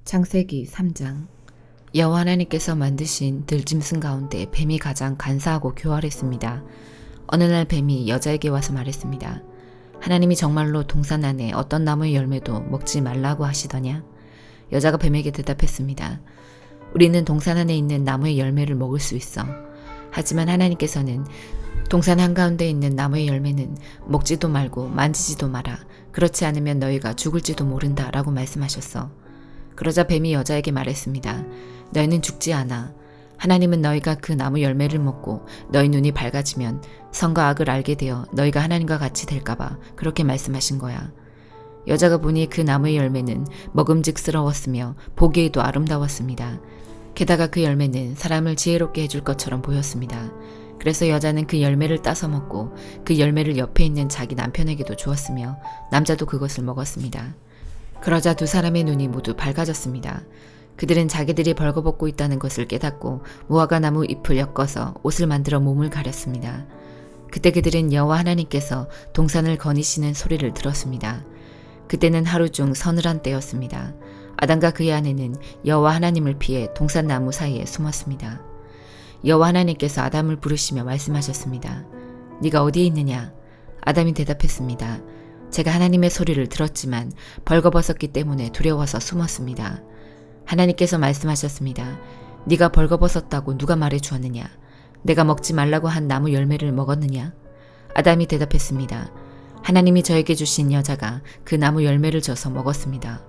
창세기 3장. 여호와 하나님께서 만드신 들짐승 가운데 뱀이 가장 간사하고 교활했습니다. 어느 날 뱀이 여자에게 와서 말했습니다. 하나님이 정말로 동산 안에 어떤 나무의 열매도 먹지 말라고 하시더냐? 여자가 뱀에게 대답했습니다. 우리는 동산 안에 있는 나무의 열매를 먹을 수 있어. 하지만 하나님께서는 동산 한가운데 있는 나무의 열매는 먹지도 말고 만지지도 마라. 그렇지 않으면 너희가 죽을지도 모른다 라고 말씀하셨어. 그러자 뱀이 여자에게 말했습니다. 너희는 죽지 않아. 하나님은 너희가 그 나무 열매를 먹고 너희 눈이 밝아지면 선과 악을 알게 되어 너희가 하나님과 같이 될까봐 그렇게 말씀하신 거야. 여자가 보니 그 나무의 열매는 먹음직스러웠으며 보기에도 아름다웠습니다. 게다가 그 열매는 사람을 지혜롭게 해줄 것처럼 보였습니다. 그래서 여자는 그 열매를 따서 먹고 그 열매를 옆에 있는 자기 남편에게도 주었으며 남자도 그것을 먹었습니다. 그러자 두 사람의 눈이 모두 밝아졌습니다. 그들은 자기들이 벌거벗고 있다는 것을 깨닫고 무화과 나무 잎을 엮어서 옷을 만들어 몸을 가렸습니다. 그때 그들은 여호와 하나님께서 동산을 거니시는 소리를 들었습니다. 그때는 하루 중 서늘한 때였습니다. 아담과 그의 아내는 여호와 하나님을 피해 동산 나무 사이에 숨었습니다. 여호와 하나님께서 아담을 부르시며 말씀하셨습니다. 네가 어디에 있느냐? 아담이 대답했습니다. 제가 하나님의 소리를 들었지만 벌거벗었기 때문에 두려워서 숨었습니다. 하나님께서 말씀하셨습니다. 네가 벌거벗었다고 누가 말해 주었느냐? 내가 먹지 말라고 한 나무 열매를 먹었느냐? 아담이 대답했습니다. 하나님이 저에게 주신 여자가 그 나무 열매를 줘서 먹었습니다.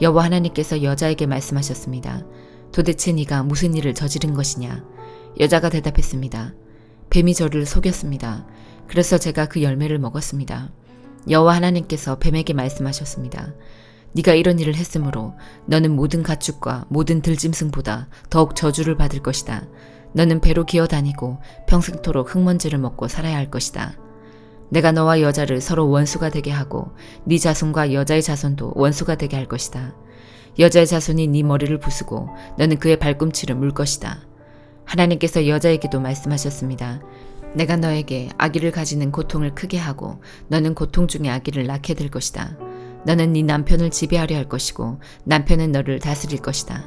여호와 하나님께서 여자에게 말씀하셨습니다. 도대체 네가 무슨 일을 저지른 것이냐? 여자가 대답했습니다. 뱀이 저를 속였습니다. 그래서 제가 그 열매를 먹었습니다. 여호와 하나님께서 뱀에게 말씀하셨습니다. 네가 이런 일을 했으므로 너는 모든 가축과 모든 들짐승보다 더욱 저주를 받을 것이다. 너는 배로 기어다니고 평생토록 흙먼지를 먹고 살아야 할 것이다. 내가 너와 여자를 서로 원수가 되게 하고 네 자손과 여자의 자손도 원수가 되게 할 것이다. 여자의 자손이 네 머리를 부수고 너는 그의 발꿈치를 물 것이다. 하나님께서 여자에게도 말씀하셨습니다. 내가 너에게 아기를 가지는 고통을 크게 하고 너는 고통 중에 아기를 낳게 될 것이다. 너는 네 남편을 지배하려 할 것이고 남편은 너를 다스릴 것이다.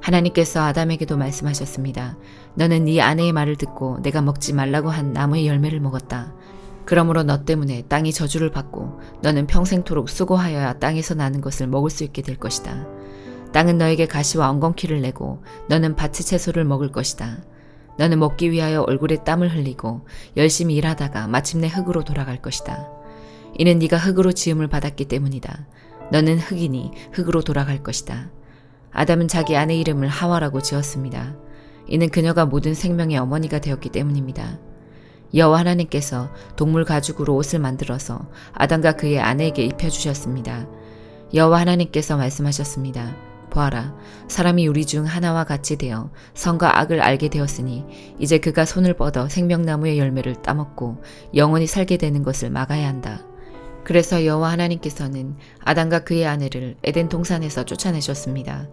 하나님께서 아담에게도 말씀하셨습니다. 너는 네 아내의 말을 듣고 내가 먹지 말라고 한 나무의 열매를 먹었다. 그러므로 너 때문에 땅이 저주를 받고 너는 평생토록 수고하여야 땅에서 나는 것을 먹을 수 있게 될 것이다. 땅은 너에게 가시와 엉겅퀴를 내고 너는 밭의 채소를 먹을 것이다. 너는 먹기 위하여 얼굴에 땀을 흘리고 열심히 일하다가 마침내 흙으로 돌아갈 것이다. 이는 네가 흙으로 지음을 받았기 때문이다. 너는 흙이니 흙으로 돌아갈 것이다. 아담은 자기 아내 이름을 하와라고 지었습니다. 이는 그녀가 모든 생명의 어머니가 되었기 때문입니다. 여호와 하나님께서 동물 가죽으로 옷을 만들어서 아담과 그의 아내에게 입혀주셨습니다. 여호와 하나님께서 말씀하셨습니다. 보아라, 사람이 우리 중 하나와 같이 되어 선과 악을 알게 되었으니 이제 그가 손을 뻗어 생명나무의 열매를 따먹고 영원히 살게 되는 것을 막아야 한다. 그래서 여호와 하나님께서는 아담과 그의 아내를 에덴 동산에서 쫓아내셨습니다.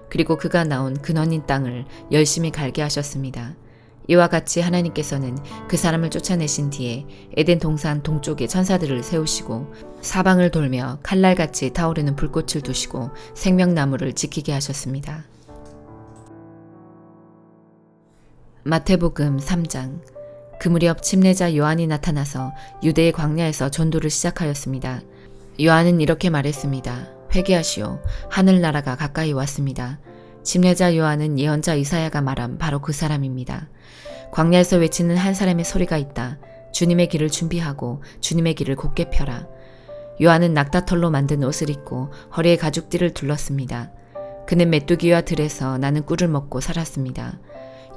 그리고 그가 나온 근원인 땅을 열심히 갈게 하셨습니다. 이와 같이 하나님께서는 그 사람을 쫓아내신 뒤에 에덴 동산 동쪽에 천사들을 세우시고 사방을 돌며 칼날같이 타오르는 불꽃을 두시고 생명나무를 지키게 하셨습니다. 마태복음 3장. 그 무렵 침례자 요한이 나타나서 유대의 광야에서 전도를 시작하였습니다. 요한은 이렇게 말했습니다. 회개하시오. 하늘나라가 가까이 왔습니다. 침례자 요한은 예언자 이사야가 말한 바로 그 사람입니다. 광야에서 외치는 한 사람의 소리가 있다. 주님의 길을 준비하고 주님의 길을 곧게 펴라. 요한은 낙타털로 만든 옷을 입고 허리에 가죽띠를 둘렀습니다. 그는 메뚜기와 들에서 나는 꿀을 먹고 살았습니다.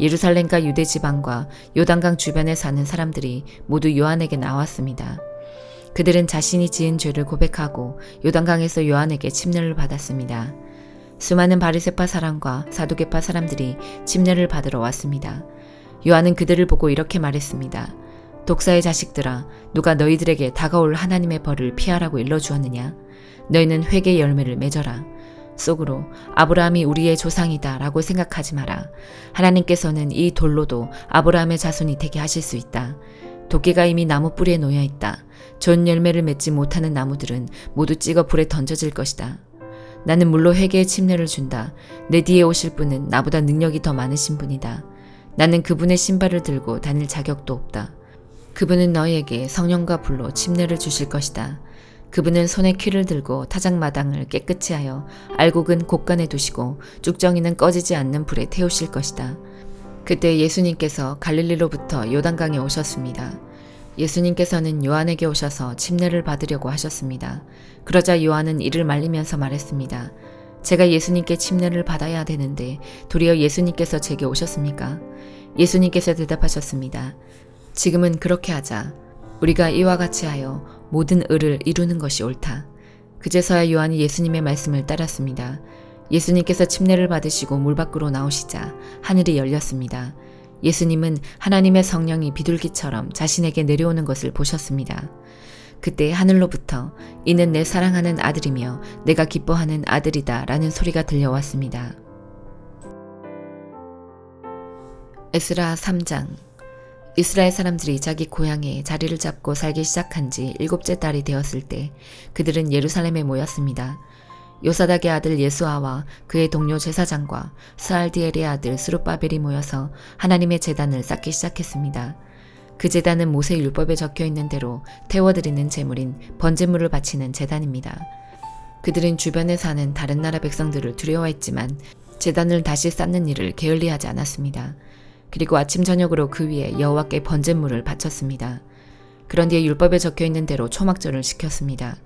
예루살렘과 유대 지방과 요단강 주변에 사는 사람들이 모두 요한에게 나왔습니다. 그들은 자신이 지은 죄를 고백하고 요단강에서 요한에게 침례를 받았습니다. 수많은 바리새파 사람과 사두개파 사람들이 침례를 받으러 왔습니다. 요한은 그들을 보고 이렇게 말했습니다. 독사의 자식들아, 누가 너희들에게 다가올 하나님의 벌을 피하라고 일러주었느냐? 너희는 회개의 열매를 맺어라. 속으로 아브라함이 우리의 조상이다 라고 생각하지 마라. 하나님께서는 이 돌로도 아브라함의 자손이 되게 하실 수 있다. 도끼가 이미 나무 뿌리에 놓여 있다. 좋은 열매를 맺지 못하는 나무들은 모두 찍어 불에 던져질 것이다. 나는 물로 회개의 침례를 준다. 내 뒤에 오실 분은 나보다 능력이 더 많으신 분이다. 나는 그분의 신발을 들고 다닐 자격도 없다. 그분은 너희에게 성령과 불로 침례를 주실 것이다. 그분은 손에 키를 들고 타작마당을 깨끗이 하여 알곡은 곳간에 두시고 쭉정이는 꺼지지 않는 불에 태우실 것이다. 그때 예수님께서 갈릴리로부터 요단강에 오셨습니다. 예수님께서는 요한에게 오셔서 침례를 받으려고 하셨습니다. 그러자 요한은 이를 말리면서 말했습니다. 제가 예수님께 침례를 받아야 되는데 도리어 예수님께서 제게 오셨습니까? 예수님께서 대답하셨습니다. 지금은 그렇게 하자. 우리가 이와 같이 하여 모든 의를 이루는 것이 옳다. 그제서야 요한이 예수님의 말씀을 따랐습니다. 예수님께서 침례를 받으시고 물 밖으로 나오시자 하늘이 열렸습니다. 예수님은 하나님의 성령이 비둘기처럼 자신에게 내려오는 것을 보셨습니다. 그때 하늘로부터 이는 내 사랑하는 아들이며 내가 기뻐하는 아들이다 라는 소리가 들려왔습니다. 에스라 3장. 이스라엘 사람들이 자기 고향에 자리를 잡고 살기 시작한 지 7째 달이 되었을 때 그들은 예루살렘에 모였습니다. 요사닥의 아들 예수아와 그의 동료 제사장과 스알디엘의 아들 스룹바벨이 모여서 하나님의 제단을 쌓기 시작했습니다. 그 제단은 모세 율법에 적혀 있는 대로 태워드리는 제물인 번제물을 바치는 제단입니다. 그들은 주변에 사는 다른 나라 백성들을 두려워했지만 제단을 다시 쌓는 일을 게을리하지 않았습니다. 그리고 아침 저녁으로 그 위에 여호와께 번제물을 바쳤습니다. 그런 뒤에 율법에 적혀 있는 대로 초막절을 시켰습니다.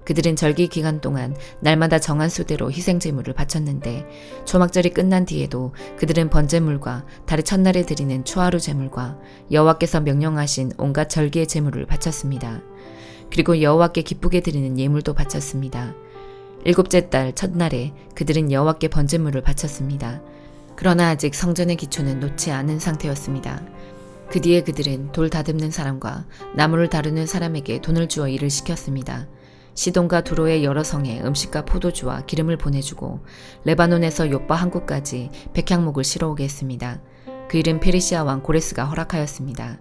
그들은 절기 기간 동안 날마다 정한 수대로 희생제물을 바쳤는데 초막절이 끝난 뒤에도 그들은 번제물과 달의 첫날에 드리는 초하루 제물과 여호와께서 명령하신 온갖 절기의 제물을 바쳤습니다. 그리고 여호와께 기쁘게 드리는 예물도 바쳤습니다. 7째 달 첫날에 그들은 여호와께 번제물을 바쳤습니다. 그러나 아직 성전의 기초는 놓지 않은 상태였습니다. 그 뒤에 그들은 돌 다듬는 사람과 나무를 다루는 사람에게 돈을 주어 일을 시켰습니다. 시돈과 두로의 여러 성에 음식과 포도주와 기름을 보내주고 레바논에서 욥바 항구까지 백향목을 실어오게 했습니다. 그 일은 페르시아 왕 고레스가 허락하였습니다.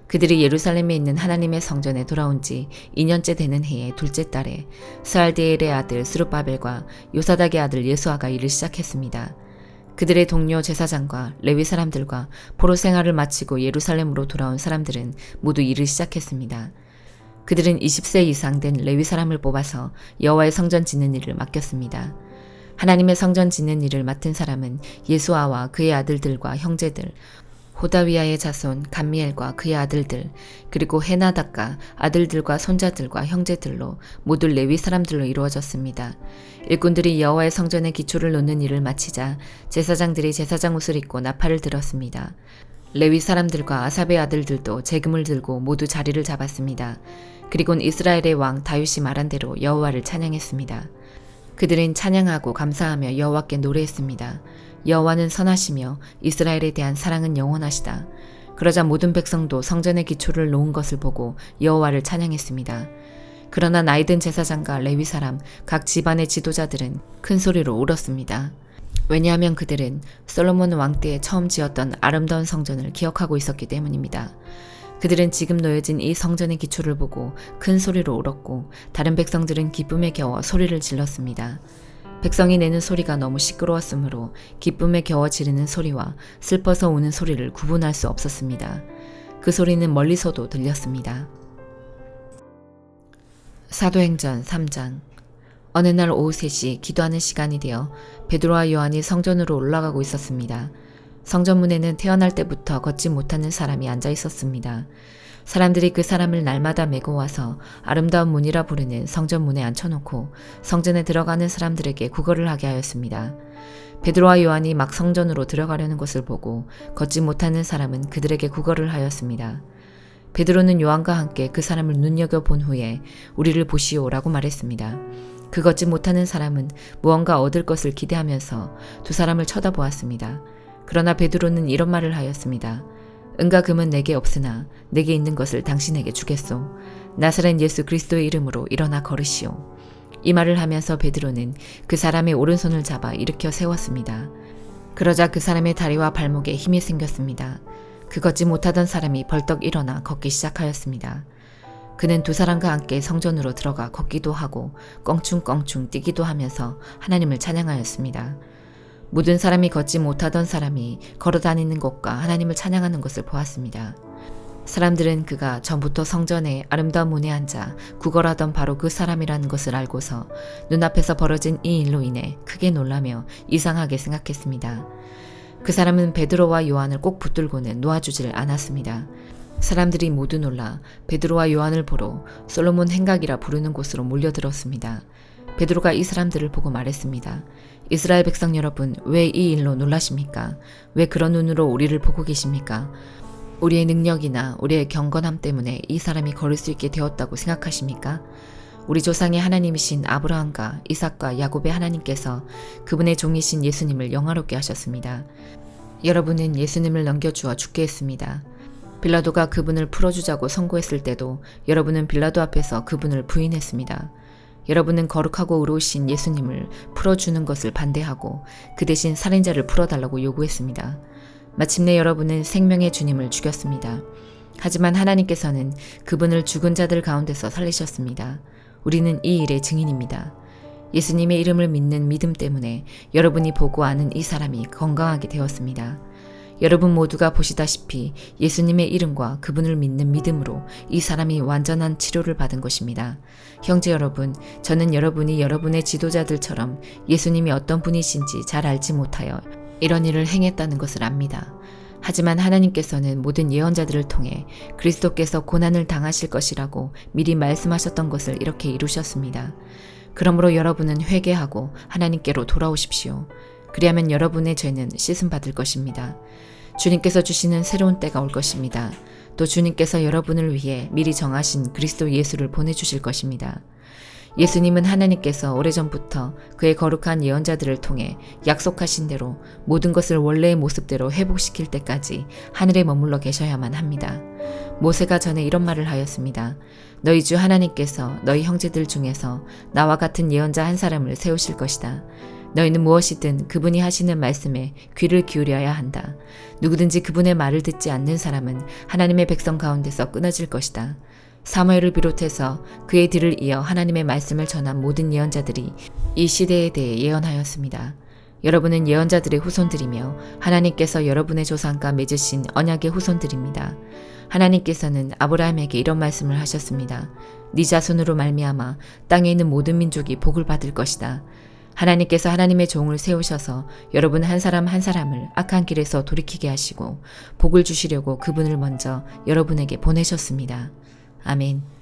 그들이 예루살렘에 있는 하나님의 성전에 돌아온 지 2년째 되는 해의 둘째 달에 스알디엘의 아들 스룹바벨과 요사닥의 아들 예수아가 일을 시작했습니다. 그들의 동료 제사장과 레위 사람들과 포로 생활을 마치고 예루살렘으로 돌아온 사람들은 모두 일을 시작했습니다. 그들은 20세 이상 된 레위 사람을 뽑아서 여호와의 성전 짓는 일을 맡겼습니다. 하나님의 성전 짓는 일을 맡은 사람은 예수아와 그의 아들들과 형제들, 호다위아의 자손 감미엘과 그의 아들들, 그리고 헤나닥과 아들들과 손자들과 형제들로 모두 레위 사람들로 이루어졌습니다. 일꾼들이 여호와의 성전의 기초를 놓는 일을 마치자 제사장들이 제사장 옷을 입고 나팔을 들었습니다. 레위 사람들과 아삽의 아들들도 재금을 들고 모두 자리를 잡았습니다. 그리고는 이스라엘의 왕 다윗이 말한 대로 여호와를 찬양했습니다. 그들은 찬양하고 감사하며 여호와께 노래했습니다. 여호와는 선하시며 이스라엘에 대한 사랑은 영원하시다. 그러자 모든 백성도 성전의 기초를 놓은 것을 보고 여호와를 찬양했습니다. 그러나 나이든 제사장과 레위 사람, 각 집안의 지도자들은 큰 소리로 울었습니다. 왜냐하면 그들은 솔로몬 왕 때에 처음 지었던 아름다운 성전을 기억하고 있었기 때문입니다. 그들은 지금 놓여진 이 성전의 기초를 보고 큰 소리로 울었고 다른 백성들은 기쁨에 겨워 소리를 질렀습니다. 백성이 내는 소리가 너무 시끄러웠으므로 기쁨에 겨워 지르는 소리와 슬퍼서 우는 소리를 구분할 수 없었습니다. 그 소리는 멀리서도 들렸습니다. 사도행전 3장. 어느 날 오후 3시 기도하는 시간이 되어 베드로와 요한이 성전으로 올라가고 있었습니다. 성전문에는 태어날 때부터 걷지 못하는 사람이 앉아 있었습니다. 사람들이 그 사람을 날마다 메고 와서 아름다운 문이라 부르는 성전문에 앉혀놓고 성전에 들어가는 사람들에게 구걸을 하게 하였습니다. 베드로와 요한이 막 성전으로 들어가려는 것을 보고 걷지 못하는 사람은 그들에게 구걸을 하였습니다. 베드로는 요한과 함께 그 사람을 눈여겨본 후에 우리를 보시오라고 말했습니다. 그 걷지 못하는 사람은 무언가 얻을 것을 기대하면서 두 사람을 쳐다보았습니다. 그러나 베드로는 이런 말을 하였습니다. 은과 금은 내게 없으나 내게 있는 것을 당신에게 주겠소. 나사렛 예수 그리스도의 이름으로 일어나 걸으시오. 이 말을 하면서 베드로는 그 사람의 오른손을 잡아 일으켜 세웠습니다. 그러자 그 사람의 다리와 발목에 힘이 생겼습니다. 그 걷지 못하던 사람이 벌떡 일어나 걷기 시작하였습니다. 그는 두 사람과 함께 성전으로 들어가 걷기도 하고 껑충껑충 뛰기도 하면서 하나님을 찬양하였습니다. 모든 사람이 걷지 못하던 사람이 걸어다니는 것과 하나님을 찬양하는 것을 보았습니다. 사람들은 그가 전부터 성전의 아름다운 문에 앉아 구걸하던 바로 그 사람이라는 것을 알고서 눈앞에서 벌어진 이 일로 인해 크게 놀라며 이상하게 생각했습니다. 그 사람은 베드로와 요한을 꼭 붙들고는 놓아주질 않았습니다. 사람들이 모두 놀라 베드로와 요한을 보러 솔로몬 행각이라 부르는 곳으로 몰려들었습니다. 베드로가 이 사람들을 보고 말했습니다. 이스라엘 백성 여러분, 왜 이 일로 놀라십니까? 왜 그런 눈으로 우리를 보고 계십니까? 우리의 능력이나 우리의 경건함 때문에 이 사람이 걸을 수 있게 되었다고 생각하십니까? 우리 조상의 하나님이신 아브라함과 이삭과 야곱의 하나님께서 그분의 종이신 예수님을 영화롭게 하셨습니다. 여러분은 예수님을 넘겨주어 죽게 했습니다. 빌라도가 그분을 풀어주자고 선고했을 때도 여러분은 빌라도 앞에서 그분을 부인했습니다. 여러분은 거룩하고 의로우신 예수님을 풀어주는 것을 반대하고 그 대신 살인자를 풀어달라고 요구했습니다. 마침내 여러분은 생명의 주님을 죽였습니다. 하지만 하나님께서는 그분을 죽은 자들 가운데서 살리셨습니다. 우리는 이 일의 증인입니다. 예수님의 이름을 믿는 믿음 때문에 여러분이 보고 아는 이 사람이 건강하게 되었습니다. 여러분 모두가 보시다시피 예수님의 이름과 그분을 믿는 믿음으로 이 사람이 완전한 치료를 받은 것입니다. 형제 여러분, 저는 여러분이 여러분의 지도자들처럼 예수님이 어떤 분이신지 잘 알지 못하여 이런 일을 행했다는 것을 압니다. 하지만 하나님께서는 모든 예언자들을 통해 그리스도께서 고난을 당하실 것이라고 미리 말씀하셨던 것을 이렇게 이루셨습니다. 그러므로 여러분은 회개하고 하나님께로 돌아오십시오. 그리하면 여러분의 죄는 씻음 받을 것입니다. 주님께서 주시는 새로운 때가 올 것입니다. 또 주님께서 여러분을 위해 미리 정하신 그리스도 예수를 보내주실 것입니다. 예수님은 하나님께서 오래전부터 그의 거룩한 예언자들을 통해 약속하신 대로 모든 것을 원래의 모습대로 회복시킬 때까지 하늘에 머물러 계셔야만 합니다. 모세가 전에 이런 말을 하였습니다. 너희 주 하나님께서 너희 형제들 중에서 나와 같은 예언자 한 사람을 세우실 것이다. 너희는 무엇이든 그분이 하시는 말씀에 귀를 기울여야 한다. 누구든지 그분의 말을 듣지 않는 사람은 하나님의 백성 가운데서 끊어질 것이다. 사무엘을 비롯해서 그의 뒤를 이어 하나님의 말씀을 전한 모든 예언자들이 이 시대에 대해 예언하였습니다. 여러분은 예언자들의 후손들이며 하나님께서 여러분의 조상과 맺으신 언약의 후손들입니다. 하나님께서는 아브라함에게 이런 말씀을 하셨습니다. 네 자손으로 말미암아 땅에 있는 모든 민족이 복을 받을 것이다. 하나님께서 하나님의 종을 세우셔서 여러분 한 사람 한 사람을 악한 길에서 돌이키게 하시고 복을 주시려고 그분을 먼저 여러분에게 보내셨습니다. 아멘.